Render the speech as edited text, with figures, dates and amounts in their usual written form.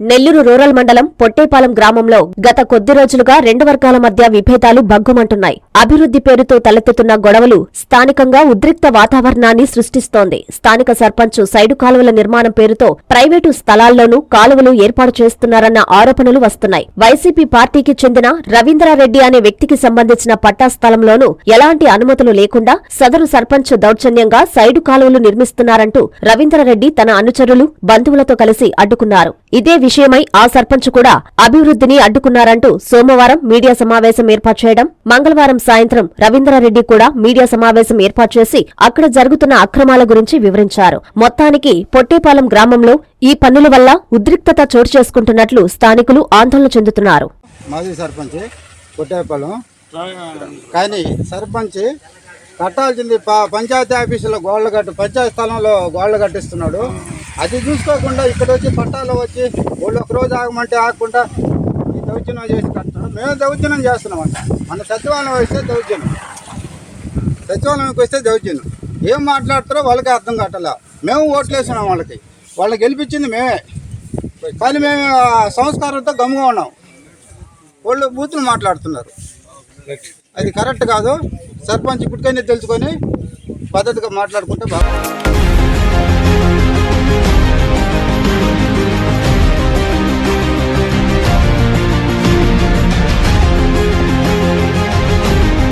Nellore rural మండలం పొట్టేపాలెం గ్రామంలో గత కొద్ది రోజులుగా రెండు వర్గాల మధ్య విభేదాలు భగ్గుమంటున్నాయి. అభివృద్ధి పేరుతో తలెత్తుతున్న గొడవలు స్థానికంగా ఉద్రిక్త వాతావరణాన్ని సృష్టిస్తోంది. స్థానిక సర్పంచ్ సైడు కాలువల నిర్మాణం పేరుతో ప్రైవేటు స్థలాల్లోనూ కాలువలు ఏర్పాటు చేస్తున్నారన్న ఆరోపణలు వస్తున్నాయి. వైసీపీ పార్టీకి చెందిన రవీంద్రారెడ్డి అనే వ్యక్తికి సంబంధించిన పట్టా స్థలంలోనూ ఎలాంటి అనుమతులు లేకుండా సదరు సర్పంచ్ దౌర్జన్యంగా సైడు కాలువలు నిర్మిస్తున్నారంటూ రవీంద్రారెడ్డి తన అనుచరులు బంధువులతో కలిసి అడ్డుకున్నారు. ఇదే విషయమై ఆ సర్పంచ్ కూడా అభివృద్ధిని అడ్డుకున్నారంటూ సోమవారం మీడియా సమావేశం ఏర్పాటు చేయడం, మంగళవారం సాయంత్రం రవీంద్రారెడ్డి కూడా మీడియా సమావేశం ఏర్పాటు చేసి అక్కడ జరుగుతున్న అక్రమాల గురించి వివరించారు. మొత్తానికి పొట్టేపాలెం గ్రామంలో ఈ పన్నుల వల్ల ఉద్రిక్తత చోటు చేసుకుంటున్నట్లు స్థానికులు ఆందోళన చెందుతున్నారు. మాజీ సర్పంచ్ పొట్టేపాలెం కానీ సర్పంచ్ కట్టాల్సింది పంచాయతీ ఆఫీసులో పంచాయతీ స్థలంలో గోళ్లు కట్టిస్తున్నాడు. అది చూసుకోకుండా ఇక్కడ వచ్చి పట్టాలో వచ్చి వాళ్ళు ఒక రోజు ఆగమంటే ఆగకుండా ఈ దౌర్జన్యం చేసి కడుతున్నాడు. మేము దౌర్జన్యం చేస్తున్నామంట. మన సచివాలయం వస్తే దౌర్జన్యం, సచివాలయంకి వస్తే దౌర్జన్యం. ఏం మాట్లాడుతారో వాళ్ళకి అర్థం కావట్లే. మేము ఓట్లు వేస్తున్నాం, వాళ్ళకి గెలిపించింది మేమే, కానీ మేము సంస్కారంతో గమ్ముగా ఉన్నాం. వాళ్ళు బూతులు మాట్లాడుతున్నారు. అది కరెక్ట్ కాదు. సర్పంచ్ ఇప్పటికైనా తెలుసుకొని పద్ధతిగా మాట్లాడుకుంటే బాగా.